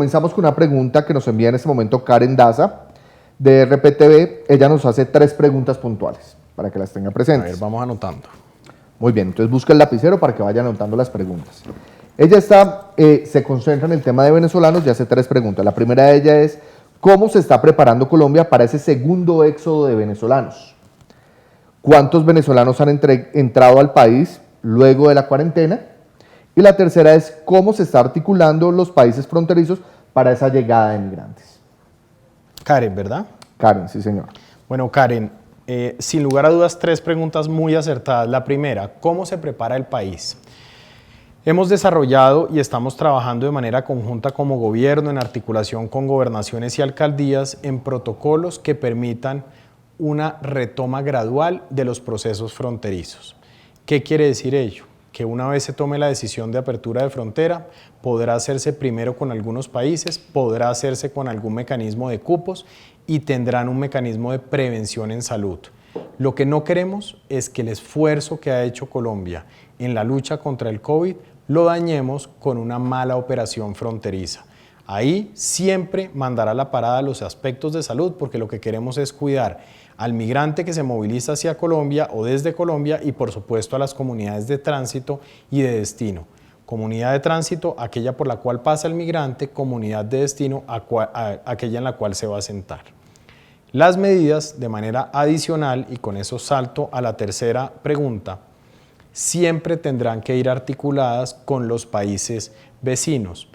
comenzamos con una pregunta que nos envía en este momento Karen Daza de RPTV. Ella nos hace 3 preguntas puntuales para que las tenga presentes. A ver, vamos anotando. Muy bien, entonces busca el lapicero para que vaya anotando las preguntas. Ella se concentra en el tema de venezolanos y hace 3 preguntas. La primera de ellas es, ¿cómo se está preparando Colombia para ese segundo éxodo de venezolanos? ¿Cuántos venezolanos han entrado al país luego de la cuarentena? Y la tercera es, ¿cómo se está articulando los países fronterizos para esa llegada de migrantes? Karen, ¿verdad? Karen, sí señor. Bueno, Karen, sin lugar a dudas, 3 preguntas muy acertadas. La primera, ¿cómo se prepara el país? Hemos desarrollado y estamos trabajando de manera conjunta como gobierno, en articulación con gobernaciones y alcaldías, en protocolos que permitan una retoma gradual de los procesos fronterizos. ¿Qué quiere decir ello? Que una vez se tome la decisión de apertura de frontera, podrá hacerse primero con algunos países, podrá hacerse con algún mecanismo de cupos y tendrán un mecanismo de prevención en salud. Lo que no queremos es que el esfuerzo que ha hecho Colombia en la lucha contra el COVID lo dañemos con una mala operación fronteriza. Ahí siempre mandará la parada los aspectos de salud, porque lo que queremos es cuidar al migrante que se moviliza hacia Colombia o desde Colombia y por supuesto a las comunidades de tránsito y de destino. Comunidad de tránsito, aquella por la cual pasa el migrante; comunidad de destino, aquella en la cual se va a asentar. Las medidas, de manera adicional, y con eso salto a la tercera pregunta, siempre tendrán que ir articuladas con los países vecinos.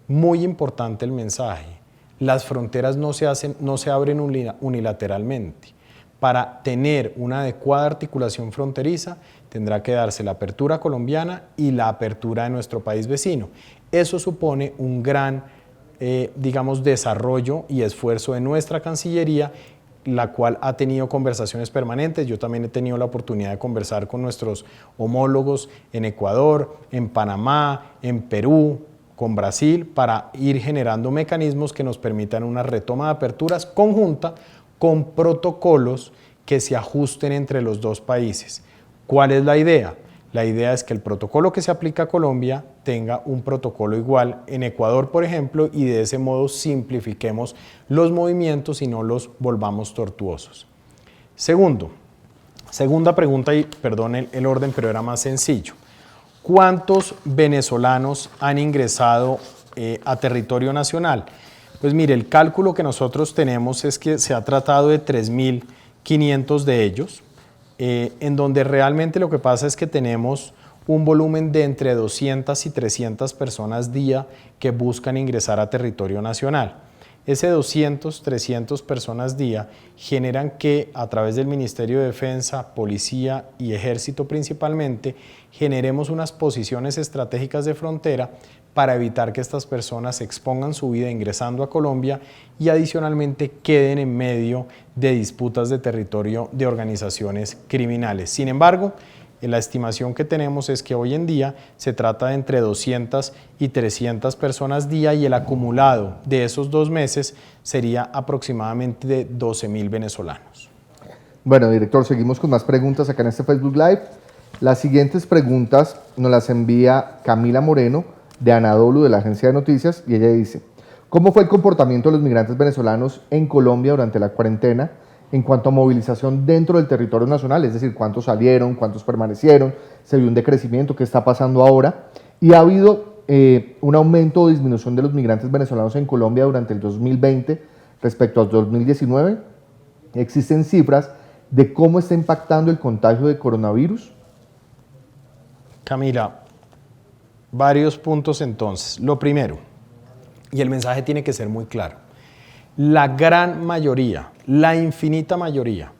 Muy importante el mensaje: las fronteras no se abren unilateralmente. Para tener una adecuada articulación fronteriza, tendrá que darse la apertura colombiana y la apertura de nuestro país vecino. Eso supone un gran, desarrollo y esfuerzo de nuestra Cancillería, la cual ha tenido conversaciones permanentes. Yo también he tenido la oportunidad de conversar con nuestros homólogos en Ecuador, en Panamá, en Perú, con Brasil, para ir generando mecanismos que nos permitan una retoma de aperturas conjunta con protocolos que se ajusten entre los dos países. ¿Cuál es la idea? La idea es que el protocolo que se aplica a Colombia tenga un protocolo igual en Ecuador, por ejemplo, y de ese modo simplifiquemos los movimientos y no los volvamos tortuosos. Segunda pregunta, y perdón el orden, pero era más sencillo. ¿Cuántos venezolanos han ingresado a territorio nacional? Pues mire, el cálculo que nosotros tenemos es que se ha tratado de 3.500 de ellos, en donde realmente lo que pasa es que tenemos un volumen de entre 200 y 300 personas día que buscan ingresar a territorio nacional. Ese 200, 300 personas día generan que a través del Ministerio de Defensa, Policía y Ejército principalmente, generemos unas posiciones estratégicas de frontera para evitar que estas personas expongan su vida ingresando a Colombia y adicionalmente queden en medio de disputas de territorio de organizaciones criminales. Sin embargo, la estimación que tenemos es que hoy en día se trata de entre 200 y 300 personas día, y el acumulado de esos 2 meses sería aproximadamente de 12.000 venezolanos. Bueno, director, seguimos con más preguntas acá en este Facebook Live. Las siguientes preguntas nos las envía Camila Moreno, de Anadolu, de la agencia de noticias, y ella dice: ¿cómo fue el comportamiento de los migrantes venezolanos en Colombia durante la cuarentena en cuanto a movilización dentro del territorio nacional? Es decir, ¿cuántos salieron? ¿Cuántos permanecieron? ¿Se vio un decrecimiento? ¿Qué está pasando ahora? ¿Y ha habido un aumento o disminución de los migrantes venezolanos en Colombia durante el 2020 respecto al 2019? ¿Existen cifras de cómo está impactando el contagio de coronavirus? Camila, varios puntos entonces. Lo primero, y el mensaje tiene que ser muy claro: la gran mayoría, la infinita mayoría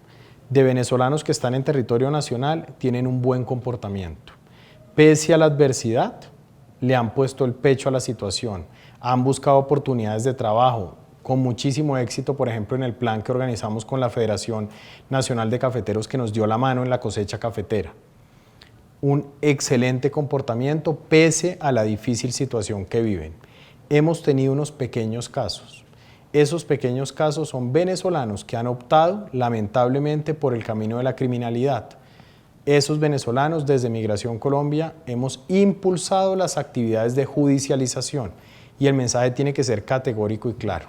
de venezolanos que están en territorio nacional tienen un buen comportamiento. Pese a la adversidad, le han puesto el pecho a la situación, han buscado oportunidades de trabajo, con muchísimo éxito, por ejemplo, en el plan que organizamos con la Federación Nacional de Cafeteros, que nos dio la mano en la cosecha cafetera. Un excelente comportamiento pese a la difícil situación que viven. Hemos tenido unos pequeños casos. Esos pequeños casos son venezolanos que han optado, lamentablemente, por el camino de la criminalidad. Esos venezolanos, desde Migración Colombia, hemos impulsado las actividades de judicialización. y el mensaje tiene que ser categórico y claro.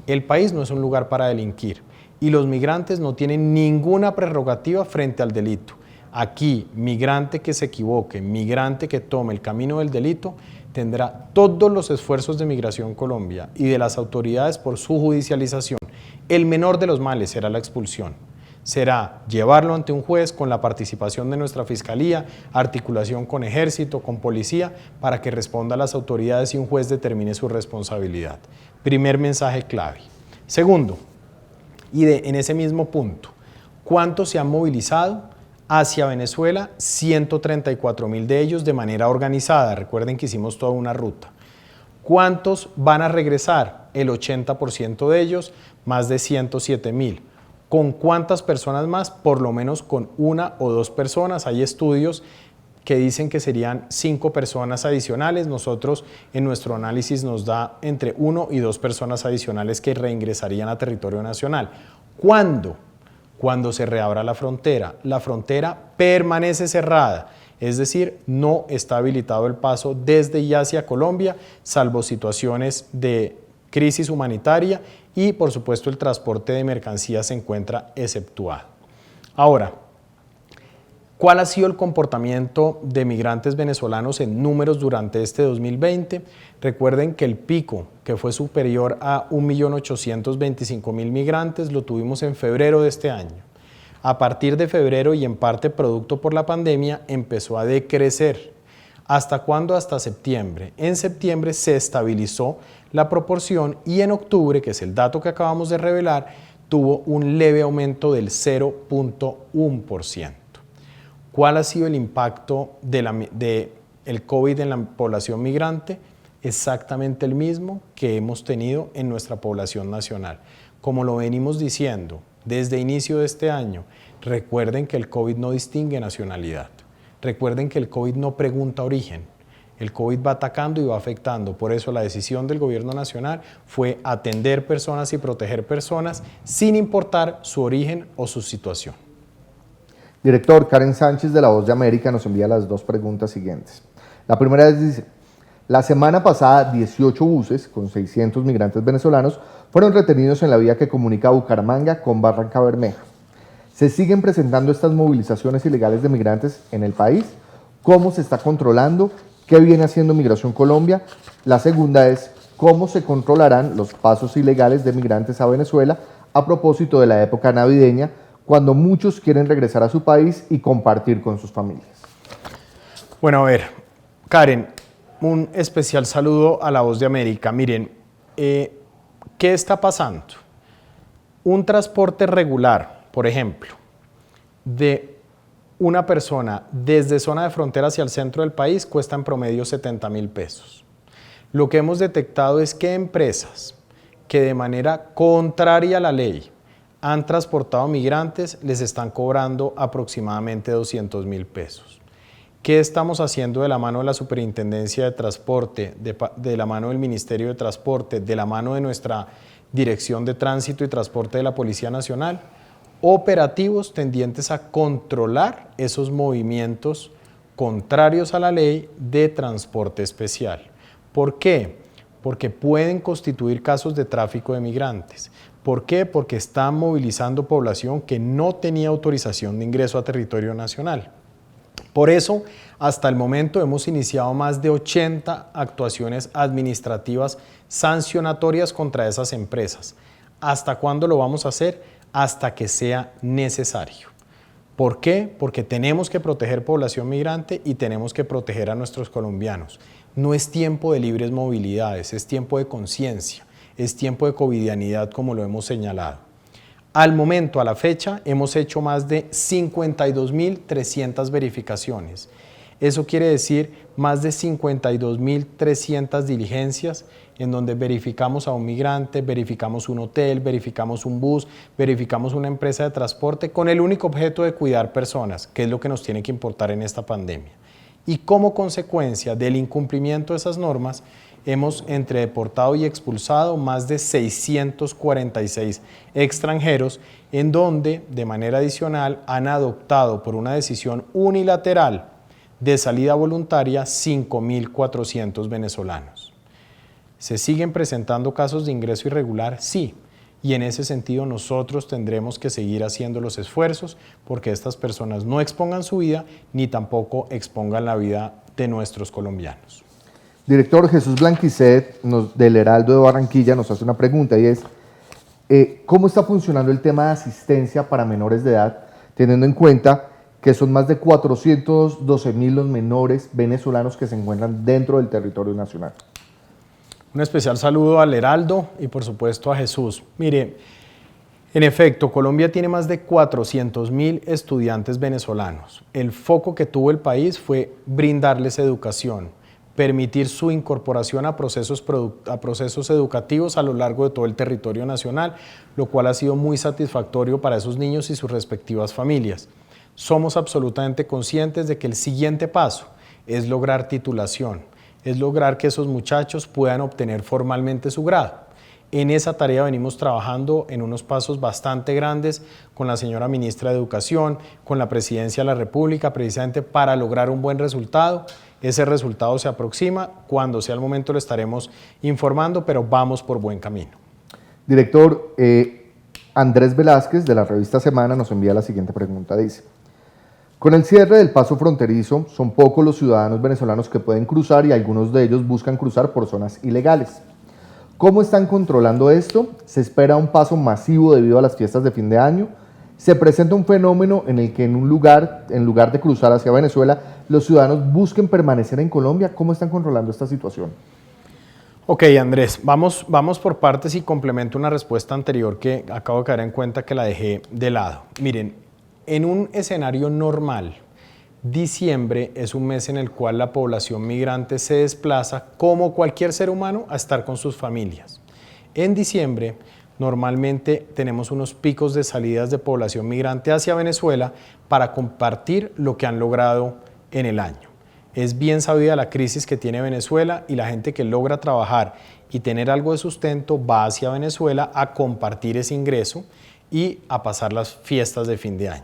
El país no es un lugar para delinquir y los migrantes no tienen ninguna prerrogativa frente al delito. Aquí, migrante que se equivoque, migrante que tome el camino del delito, tendrá todos los esfuerzos de Migración Colombia y de las autoridades por su judicialización. El menor de los males será la expulsión. Será llevarlo ante un juez con la participación de nuestra Fiscalía, articulación con Ejército, con Policía, para que responda a las autoridades y un juez determine su responsabilidad. Primer mensaje clave. Segundo, en ese mismo punto, ¿cuántos se han movilizado hacia Venezuela? 134.000 de ellos de manera organizada. Recuerden que hicimos toda una ruta. ¿Cuántos van a regresar? El 80% de ellos, más de 107.000. ¿Con cuántas personas más? Por lo menos con 1 o 2 personas. Hay estudios que dicen que serían 5 personas adicionales. Nosotros en nuestro análisis nos da entre 1 y 2 personas adicionales que reingresarían a territorio nacional. ¿Cuándo? Cuando se reabra la frontera. La frontera permanece cerrada, es decir, no está habilitado el paso desde y hacia Colombia, salvo situaciones de crisis humanitaria y, por supuesto, el transporte de mercancías se encuentra exceptuado. Ahora, ¿cuál ha sido el comportamiento de migrantes venezolanos en números durante este 2020? Recuerden que el pico, que fue superior a 1.825.000 migrantes, lo tuvimos en febrero de este año. A partir de febrero y en parte producto por la pandemia, empezó a decrecer. ¿Hasta cuándo? Hasta septiembre. En septiembre se estabilizó la proporción y en octubre, que es el dato que acabamos de revelar, tuvo un leve aumento del 0.1%. ¿Cuál ha sido el impacto del COVID en la población migrante? Exactamente el mismo que hemos tenido en nuestra población nacional. Como lo venimos diciendo desde inicio de este año, recuerden que el COVID no distingue nacionalidad. Recuerden que el COVID no pregunta origen. El COVID va atacando y va afectando. Por eso la decisión del gobierno nacional fue atender personas y proteger personas sin importar su origen o su situación. Director, Karen Sánchez de La Voz de América nos envía las 2 preguntas siguientes. La primera es, dice, la semana pasada 18 buses con 600 migrantes venezolanos fueron retenidos en la vía que comunica Bucaramanga con Barranca Bermeja. ¿Se siguen presentando estas movilizaciones ilegales de migrantes en el país? ¿Cómo se está controlando? ¿Qué viene haciendo Migración Colombia? La segunda es, ¿cómo se controlarán los pasos ilegales de migrantes a Venezuela a propósito de la época navideña, cuando muchos quieren regresar a su país y compartir con sus familias? Bueno, a ver, Karen, un especial saludo a La Voz de América. Miren, ¿qué está pasando? Un transporte regular, por ejemplo, de una persona desde zona de frontera hacia el centro del país cuesta en promedio 70.000 pesos. Lo que hemos detectado es que empresas que de manera contraria a la ley han transportado migrantes les están cobrando aproximadamente 200.000 pesos. ¿Qué estamos haciendo de la mano de la Superintendencia de Transporte, de la mano del Ministerio de Transporte, de la mano de nuestra Dirección de Tránsito y Transporte de la Policía Nacional? Operativos tendientes a controlar esos movimientos contrarios a la ley de transporte especial. ¿Por qué? Porque pueden constituir casos de tráfico de migrantes. ¿Por qué? Porque están movilizando población que no tenía autorización de ingreso a territorio nacional. Por eso, hasta el momento hemos iniciado más de 80 actuaciones administrativas sancionatorias contra esas empresas. ¿Hasta cuándo lo vamos a hacer? Hasta que sea necesario. ¿Por qué? Porque tenemos que proteger población migrante y tenemos que proteger a nuestros colombianos. No es tiempo de libres movilidades, es tiempo de conciencia, es tiempo de covidianidad, como lo hemos señalado. Al momento, a la fecha, hemos hecho más de 52.300 verificaciones. Eso quiere decir más de 52.300 diligencias en donde verificamos a un migrante, verificamos un hotel, verificamos un bus, verificamos una empresa de transporte con el único objeto de cuidar personas, que es lo que nos tiene que importar en esta pandemia. Y como consecuencia del incumplimiento de esas normas, hemos entre deportado y expulsado más de 646 extranjeros, en donde de manera adicional han adoptado por una decisión unilateral de salida voluntaria 5.400 venezolanos. ¿Se siguen presentando casos de ingreso irregular? Sí. Y en ese sentido nosotros tendremos que seguir haciendo los esfuerzos porque estas personas no expongan su vida ni tampoco expongan la vida de nuestros colombianos. Director Jesús Blanquicet, del Heraldo de Barranquilla, nos hace una pregunta y es, ¿cómo está funcionando el tema de asistencia para menores de edad, teniendo en cuenta que son más de 412.000 los menores venezolanos que se encuentran dentro del territorio nacional? Un especial saludo al Heraldo y por supuesto a Jesús. Mire, en efecto, Colombia tiene más de 400.000 estudiantes venezolanos. El foco que tuvo el país fue brindarles educación, permitir su incorporación a procesos educativos a lo largo de todo el territorio nacional, lo cual ha sido muy satisfactorio para esos niños y sus respectivas familias. Somos absolutamente conscientes de que el siguiente paso es lograr titulación, es lograr que esos muchachos puedan obtener formalmente su grado. En esa tarea venimos trabajando en unos pasos bastante grandes con la señora ministra de Educación, con la Presidencia de la República, precisamente para lograr un buen resultado. Ese resultado se aproxima, cuando sea el momento lo estaremos informando, pero vamos por buen camino. Director, Andrés Velázquez de la revista Semana nos envía la siguiente pregunta, dice: con el cierre del paso fronterizo, son pocos los ciudadanos venezolanos que pueden cruzar y algunos de ellos buscan cruzar por zonas ilegales. ¿Cómo están controlando esto? ¿Se espera un paso masivo debido a las fiestas de fin de año? ¿Se presenta un fenómeno en el que en lugar de cruzar hacia Venezuela, los ciudadanos busquen permanecer en Colombia? ¿Cómo están controlando esta situación? Ok, Andrés, vamos por partes y complemento una respuesta anterior que acabo de caer en cuenta que la dejé de lado. Miren, en un escenario normal, diciembre es un mes en el cual la población migrante se desplaza, como cualquier ser humano, a estar con sus familias. En diciembre, normalmente tenemos unos picos de salidas de población migrante hacia Venezuela para compartir lo que han logrado en el año. Es bien sabida la crisis que tiene Venezuela y la gente que logra trabajar y tener algo de sustento va hacia Venezuela a compartir ese ingreso y a pasar las fiestas de fin de año.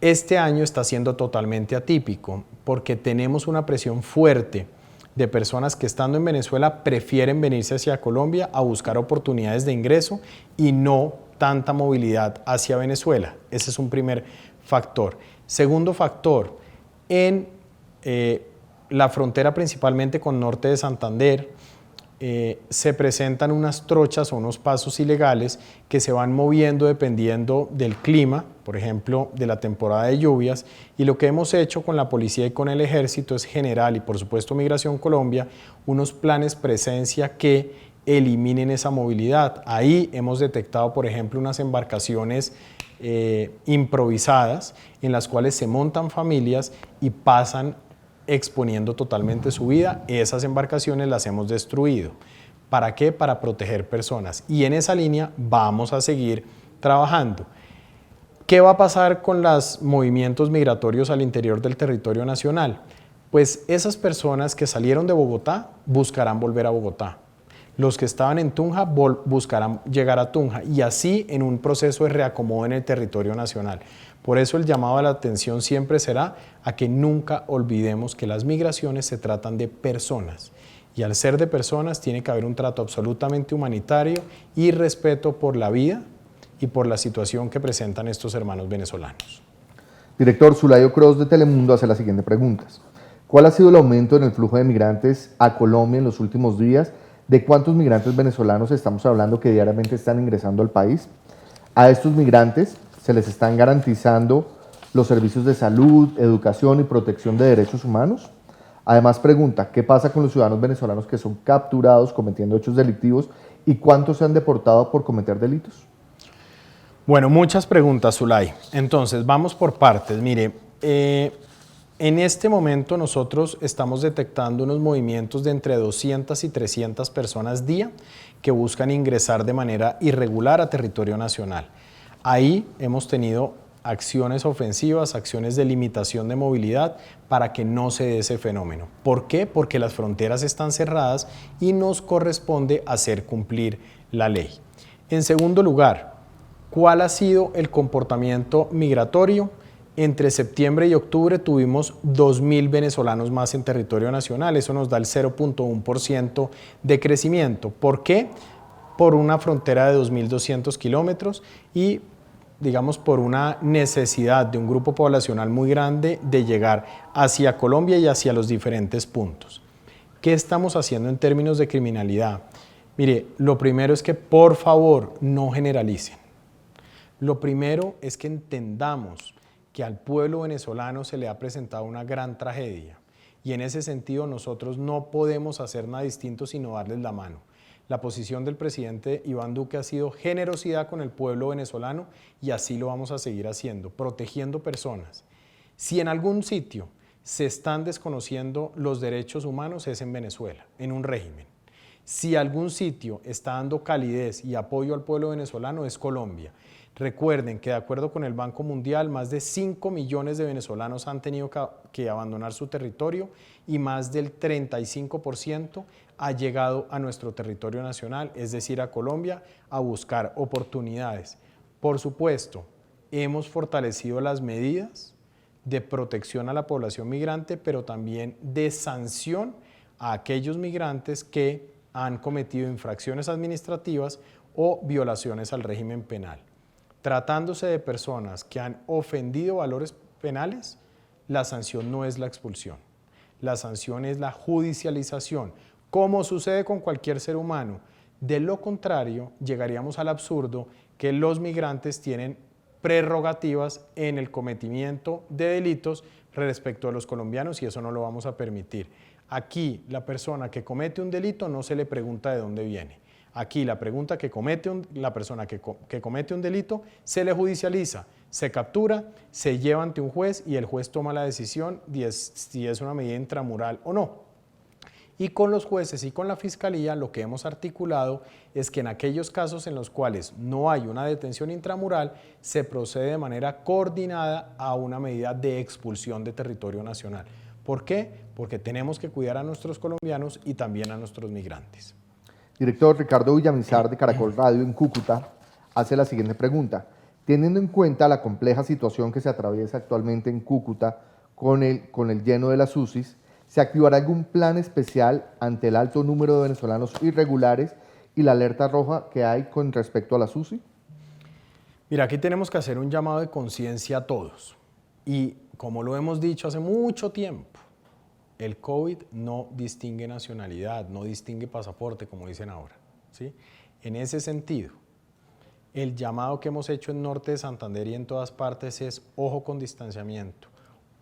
Este año está siendo totalmente atípico porque tenemos una presión fuerte de personas que estando en Venezuela prefieren venirse hacia Colombia a buscar oportunidades de ingreso y no tanta movilidad hacia Venezuela. Ese es un primer factor. Segundo factor, en la frontera principalmente con norte de Santander, se presentan unas trochas o unos pasos ilegales que se van moviendo dependiendo del clima, por ejemplo, de la temporada de lluvias, y lo que hemos hecho con la policía y con el ejército es generar, y por supuesto Migración Colombia, unos planes presencia que eliminen esa movilidad. Ahí hemos detectado, por ejemplo, unas embarcaciones improvisadas en las cuales se montan familias y pasan exponiendo totalmente su vida. Esas embarcaciones las hemos destruido. ¿Para qué? Para proteger personas. Y en esa línea vamos a seguir trabajando. ¿Qué va a pasar con los movimientos migratorios al interior del territorio nacional? Pues esas personas que salieron de Bogotá buscarán volver a Bogotá. Los que estaban en Tunja buscarán llegar a Tunja y así en un proceso de reacomodo en el territorio nacional. Por eso el llamado a la atención siempre será a que nunca olvidemos que las migraciones se tratan de personas y al ser de personas tiene que haber un trato absolutamente humanitario y respeto por la vida y por la situación que presentan estos hermanos venezolanos. Director, Zulayo Cross de Telemundo hace las siguientes preguntas. ¿Cuál ha sido el aumento en el flujo de migrantes a Colombia en los últimos días? ¿De cuántos migrantes venezolanos estamos hablando que diariamente están ingresando al país? A estos migrantes se les están garantizando los servicios de salud, educación y protección de derechos humanos. Además pregunta, ¿qué pasa con los ciudadanos venezolanos que son capturados cometiendo hechos delictivos y cuántos se han deportado por cometer delitos? Bueno, muchas preguntas, Zulay. Entonces, vamos por partes. Mire, en este momento nosotros estamos detectando unos movimientos de entre 200 y 300 personas día que buscan ingresar de manera irregular a territorio nacional. Ahí hemos tenido acciones ofensivas, acciones de limitación de movilidad para que no se dé ese fenómeno. ¿Por qué? Porque las fronteras están cerradas y nos corresponde hacer cumplir la ley. En segundo lugar, ¿cuál ha sido el comportamiento migratorio? entre septiembre y octubre tuvimos 2.000 venezolanos más en territorio nacional. Eso nos da el 0.1% de crecimiento. ¿Por qué? Por una frontera de 2.200 kilómetros y, digamos, por una necesidad de un grupo poblacional muy grande de llegar hacia Colombia y hacia los diferentes puntos. ¿Qué estamos haciendo en términos de criminalidad? Mire, lo primero es que por favor no generalicen. Lo primero es que entendamos que al pueblo venezolano se le ha presentado una gran tragedia y en ese sentido nosotros no podemos hacer nada distinto sino darles la mano. La posición del presidente Iván Duque ha sido generosidad con el pueblo venezolano y así lo vamos a seguir haciendo, protegiendo personas. Si en algún sitio se están desconociendo los derechos humanos es en Venezuela, en un régimen. Si algún sitio está dando calidez y apoyo al pueblo venezolano es Colombia. Recuerden que de acuerdo con el Banco Mundial, más de 5 millones de venezolanos han tenido que abandonar su territorio y más del 35% ha llegado a nuestro territorio nacional, es decir, a Colombia, a buscar oportunidades. Por supuesto, hemos fortalecido las medidas de protección a la población migrante, pero también de sanción a aquellos migrantes que han cometido infracciones administrativas o violaciones al régimen penal. Tratándose de personas que han ofendido valores penales, la sanción no es la expulsión, la sanción es la judicialización, como sucede con cualquier ser humano. De lo contrario, llegaríamos al absurdo que los migrantes tienen prerrogativas en el cometimiento de delitos respecto a los colombianos y eso no lo vamos a permitir. Aquí, la persona que comete un delito no se le pregunta de dónde viene. Aquí la persona que comete un delito se le judicializa, se captura, se lleva ante un juez y el juez toma la decisión de si es una medida intramural o no. Y con los jueces y con la fiscalía lo que hemos articulado es que en aquellos casos en los cuales no hay una detención intramural se procede de manera coordinada a una medida de expulsión de territorio nacional. ¿Por qué? Porque tenemos que cuidar a nuestros colombianos y también a nuestros migrantes. Director Ricardo Villamizar de Caracol Radio en Cúcuta hace la siguiente pregunta. Teniendo en cuenta la compleja situación que se atraviesa actualmente en Cúcuta con el lleno de las UCIs, ¿se activará algún plan especial ante el alto número de venezolanos irregulares y la alerta roja que hay con respecto a las UCI? Mira, aquí tenemos que hacer un llamado de conciencia a todos. Y como lo hemos dicho hace mucho tiempo, el COVID no distingue nacionalidad, no distingue pasaporte, como dicen ahora, ¿sí? En ese sentido, el llamado que hemos hecho en Norte de Santander y en todas partes es ojo con distanciamiento,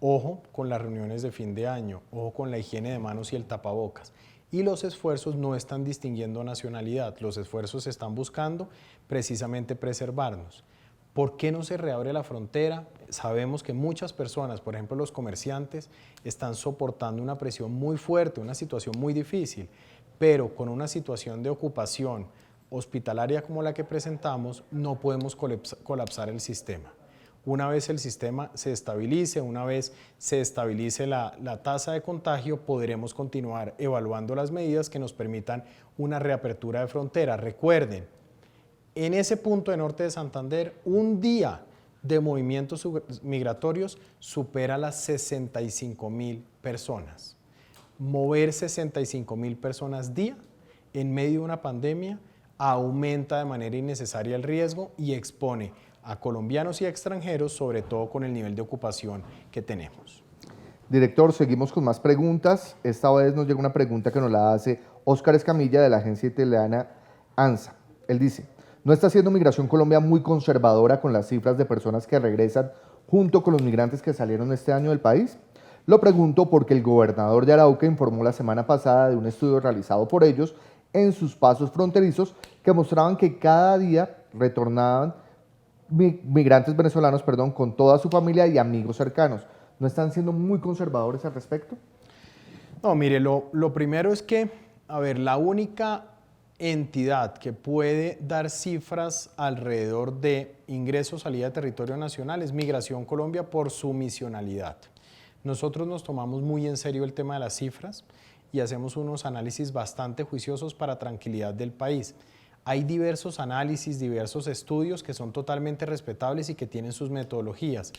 ojo con las reuniones de fin de año, ojo con la higiene de manos y el tapabocas. Y los esfuerzos no están distinguiendo nacionalidad, los esfuerzos están buscando precisamente preservarnos. ¿Por qué no se reabre la frontera? Sabemos que muchas personas, por ejemplo los comerciantes, están soportando una presión muy fuerte, una situación muy difícil, pero con una situación de ocupación hospitalaria como la que presentamos, no podemos colapsar el sistema. Una vez el sistema se estabilice, una vez se estabilice la tasa de contagio, podremos continuar evaluando las medidas que nos permitan una reapertura de frontera. Recuerden, en ese punto de Norte de Santander, un día de movimientos migratorios supera las 65.000 personas. Mover 65.000 personas día en medio de una pandemia aumenta de manera innecesaria el riesgo y expone a colombianos y a extranjeros, sobre todo con el nivel de ocupación que tenemos. Director, seguimos con más preguntas. Esta vez nos llega una pregunta que nos la hace Óscar Escamilla de la agencia italiana ANSA. Él dice: ¿no está siendo Migración Colombia muy conservadora con las cifras de personas que regresan junto con los migrantes que salieron este año del país? Lo pregunto porque el gobernador de Arauca informó la semana pasada de un estudio realizado por ellos en sus pasos fronterizos que mostraban que cada día retornaban migrantes venezolanos, con toda su familia y amigos cercanos. ¿No están siendo muy conservadores al respecto? No, mire, lo primero es que, la única entidad que puede dar cifras alrededor de ingresos, salida de territorio nacional es Migración Colombia por su misionalidad. Nosotros nos tomamos muy en serio el tema de las cifras y hacemos unos análisis bastante juiciosos para tranquilidad del país. Hay diversos análisis, diversos estudios que son totalmente respetables y que tienen sus metodologías.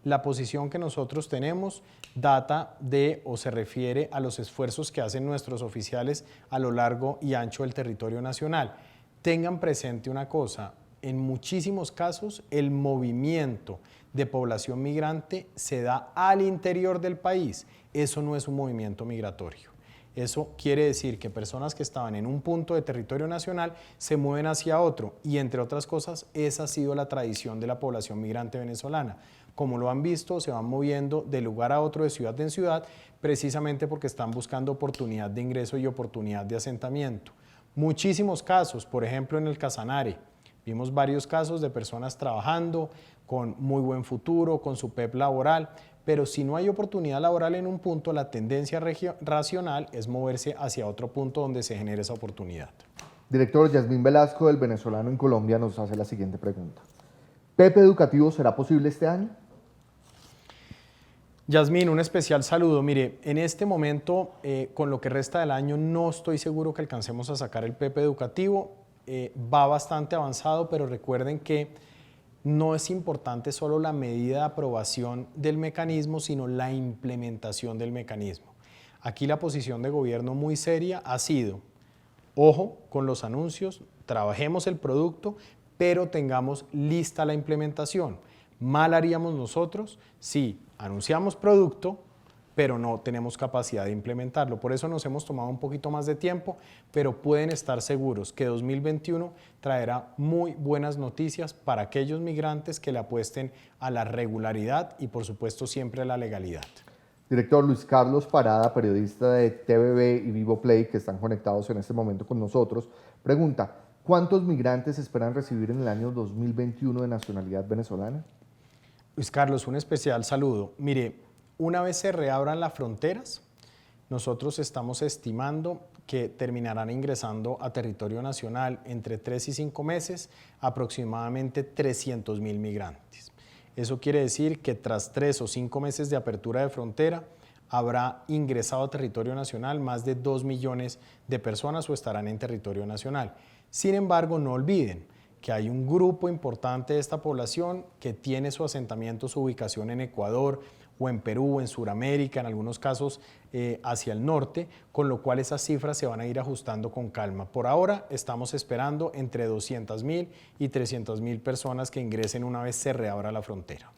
la posición que nosotros tenemos data de o se refiere a los esfuerzos que hacen nuestros oficiales a lo largo y ancho del territorio nacional. Tengan presente una cosa, en muchísimos casos el movimiento de población migrante se da al interior del país. Eso no es un movimiento migratorio. Eso quiere decir que personas que estaban en un punto de territorio nacional se mueven hacia otro y, entre otras cosas, esa ha sido la tradición de la población migrante venezolana. Como lo han visto, se van moviendo de lugar a otro, de ciudad en ciudad, precisamente porque están buscando oportunidad de ingreso y oportunidad de asentamiento. Muchísimos casos, por ejemplo en el Casanare, vimos varios casos de personas trabajando con muy buen futuro, con su PEP laboral, pero si no hay oportunidad laboral en un punto, la tendencia racional es moverse hacia otro punto donde se genere esa oportunidad. Director, Yasmín Velasco, del Venezolano en Colombia, nos hace la siguiente pregunta. ¿PEP educativo será posible este año? Yasmín, un especial saludo. Mire, en este momento, con lo que resta del año, no estoy seguro que alcancemos a sacar el PEP educativo. Va bastante avanzado, pero recuerden que no es importante solo la medida de aprobación del mecanismo, sino la implementación del mecanismo. Aquí la posición de gobierno muy seria ha sido, ojo con los anuncios, trabajemos el producto, pero tengamos lista la implementación. Mal haríamos nosotros si anunciamos producto, pero no tenemos capacidad de implementarlo. Por eso nos hemos tomado un poquito más de tiempo, pero pueden estar seguros que 2021 traerá muy buenas noticias para aquellos migrantes que le apuesten a la regularidad y, por supuesto, siempre a la legalidad. Director, Luis Carlos Parada, periodista de TVB y Vivo Play, que están conectados en este momento con nosotros, pregunta, ¿cuántos migrantes esperan recibir en el año 2021 de nacionalidad venezolana? Luis Carlos, un especial saludo. Mire, una vez se reabran las fronteras, nosotros estamos estimando que terminarán ingresando a territorio nacional entre 3 y 5 meses aproximadamente 300.000 migrantes. Eso quiere decir que tras 3 o 5 meses de apertura de frontera habrá ingresado a territorio nacional más de 2 millones de personas o estarán en territorio nacional. Sin embargo, no olviden que hay un grupo importante de esta población que tiene su asentamiento, su ubicación en Ecuador o en Perú, en Sudamérica, en algunos casos hacia el norte, con lo cual esas cifras se van a ir ajustando con calma. Por ahora estamos esperando entre 200.000 y 300.000 personas que ingresen una vez se reabra la frontera.